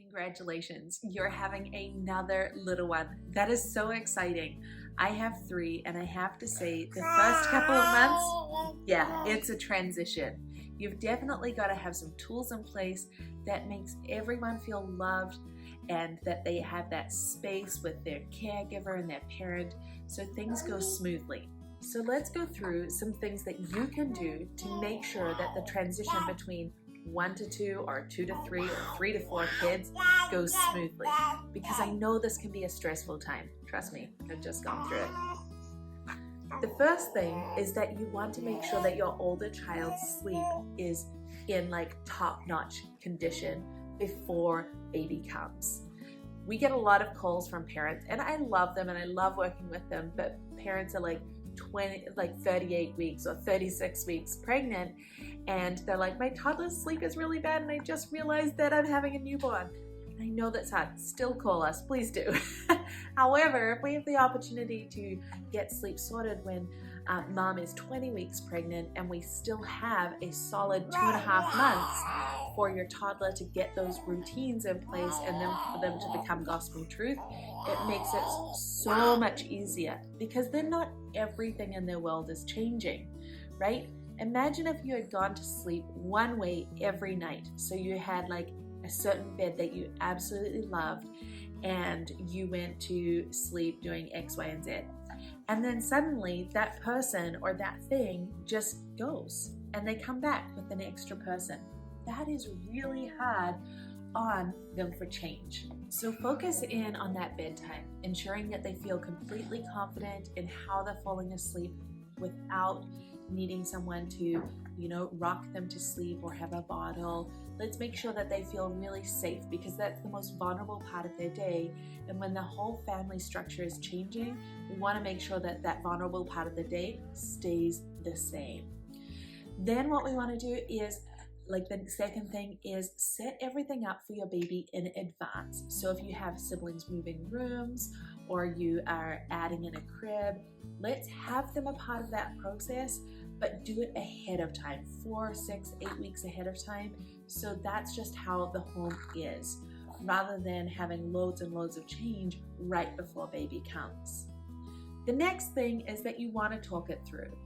Congratulations, you're having another little one. That is so exciting. I have 3 and I have to say the first couple of months, yeah, it's a transition. You've definitely got to have some tools in place that makes everyone feel loved and that they have that space with their caregiver and their parent so things go smoothly. So let's go through some things that you can do to make sure that the transition between 1 to 2 or 2 to 3 or 3 to 4 kids goes smoothly, because I know this can be a stressful time. Trust me, I've just gone through it. The first thing is that you want to make sure that your older child's sleep is in like top-notch condition before baby comes. We get a lot of calls from parents, and I love them and I love working with them, but parents are like 38 weeks or 36 weeks pregnant, and they're like, my toddler's sleep is really bad and I just realized that I'm having a newborn. And I know that's hard. Still call us, please do. However, if we have the opportunity to get sleep sorted when mom is 20 weeks pregnant and we still have a solid 2.5 months for your toddler to get those routines in place and then for them to become gospel truth, it makes it so much easier, because then not everything in their world is changing, right? Imagine if you had gone to sleep one way every night. So you had like a certain bed that you absolutely loved and you went to sleep doing X, Y, and Z. And then suddenly that person or that thing just goes and they come back with an extra person. That is really hard on them for change. So focus in on that bedtime, ensuring that they feel completely confident in how they're falling asleep without needing someone to, rock them to sleep or have a bottle. Let's make sure that they feel really safe, because that's the most vulnerable part of their day. And when the whole family structure is changing, we want to make sure that that vulnerable part of the day stays the same. Then what we want to do is, the second thing is set everything up for your baby in advance. So if you have siblings moving rooms or you are adding in a crib, let's have them a part of that process, but do it ahead of time, 4, 6, 8 weeks ahead of time. So that's just how the home is, rather than having loads and loads of change right before baby comes. The next thing is that you want to talk it through.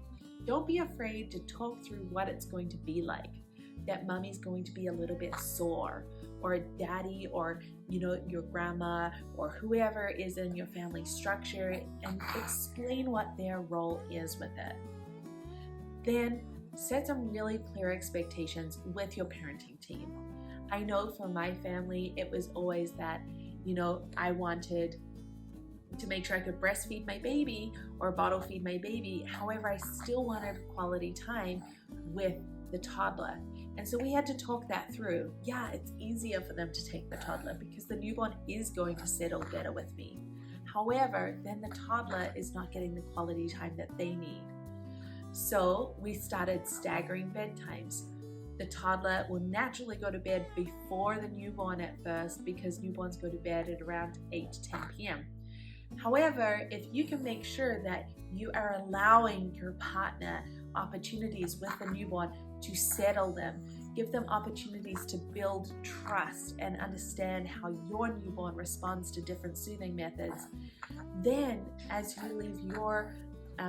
Don't be afraid to talk through what it's going to be like. That mommy's going to be a little bit sore, or daddy, or your grandma, or whoever is in your family structure, and explain what their role is with it. Then set some really clear expectations with your parenting team. I know for my family, it was always that, I wanted to make sure I could breastfeed my baby or bottle feed my baby. However, I still wanted quality time with the toddler. And so we had to talk that through. Yeah, it's easier for them to take the toddler because the newborn is going to settle better with me. However, then the toddler is not getting the quality time that they need. So we started staggering bedtimes. The toddler will naturally go to bed before the newborn at first, because newborns go to bed at around 8 to 10 p.m. However, if you can make sure that you are allowing your partner opportunities with the newborn to settle them, give them opportunities to build trust and understand how your newborn responds to different soothing methods, then as you leave your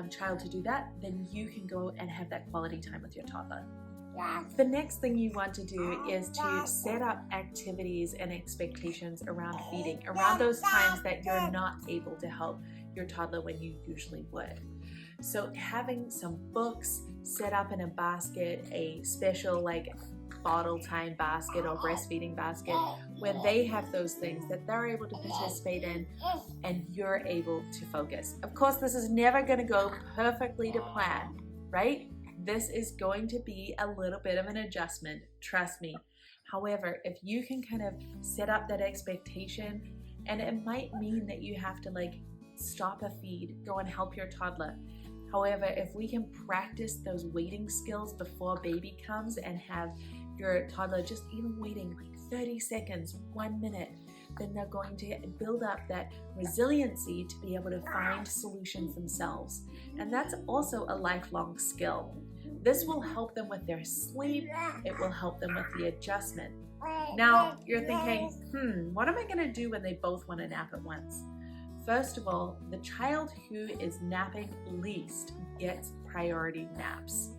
child to do that, then you can go and have that quality time with your toddler. The next thing you want to do is to set up activities and expectations around feeding, around those times that you're not able to help your toddler when you usually would. So having some books set up in a basket, a special bottle time basket or breastfeeding basket, where they have those things that they're able to participate in and you're able to focus. Of course, this is never going to go perfectly to plan, right? This is going to be a little bit of an adjustment, trust me. However, if you can kind of set up that expectation, and it might mean that you have to stop a feed, go and help your toddler. However, if we can practice those waiting skills before baby comes and have your toddler just even waiting 30 seconds, 1 minute, then they're going to build up that resiliency to be able to find solutions themselves. And that's also a lifelong skill. This will help them with their sleep. It will help them with the adjustment. Now you're thinking, what am I going to do when they both want to nap at once? First of all, the child who is napping least gets priority naps.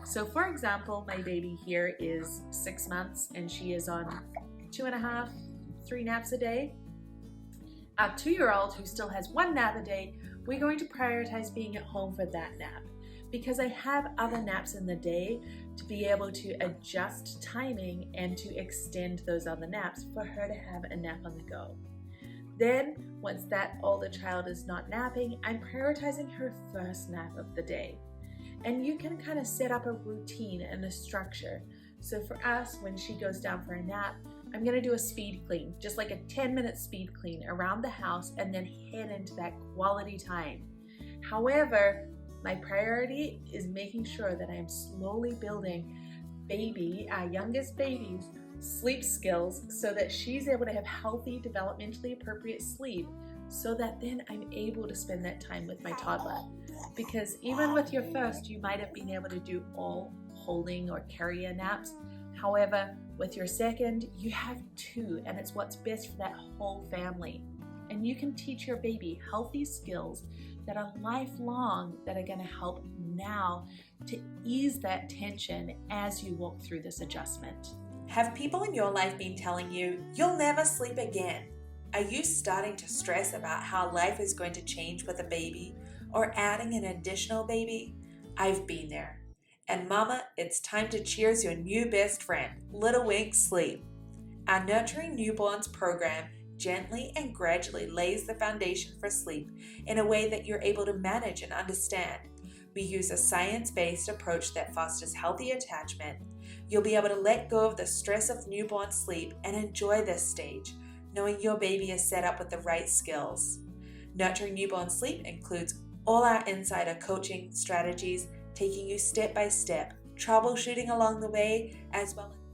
So for example, my baby here is 6 months and she is on 2.5, 3 naps a day. Our 2-year-old who still has 1 nap a day, we're going to prioritize being at home for that nap because I have other naps in the day to be able to adjust timing and to extend those other naps for her to have a nap on the go. Then, once that older child is not napping, I'm prioritizing her first nap of the day. And you can kind of set up a routine and a structure. So for us, when she goes down for a nap, I'm gonna do a speed clean, just like a 10-minute speed clean around the house and then head into that quality time. However, my priority is making sure that I'm slowly building our youngest baby's sleep skills so that she's able to have healthy, developmentally appropriate sleep so that then I'm able to spend that time with my toddler. Because even with your first, you might have been able to do all holding or carrier naps. However, with your second, you have 2, and it's what's best for that whole family. And you can teach your baby healthy skills that are lifelong, that are going to help now to ease that tension as you walk through this adjustment. Have people in your life been telling you, you'll never sleep again? Are you starting to stress about how life is going to change with a baby or adding an additional baby? I've been there. And mama, it's time to cheers your new best friend, Little Wink Sleep. Our Nurturing Newborns program gently and gradually lays the foundation for sleep in a way that you're able to manage and understand. We use a science-based approach that fosters healthy attachment. You'll be able to let go of the stress of newborn sleep and enjoy this stage, knowing your baby is set up with the right skills. Nurturing Newborn Sleep includes all our insider coaching strategies, taking you step by step, troubleshooting along the way, as well as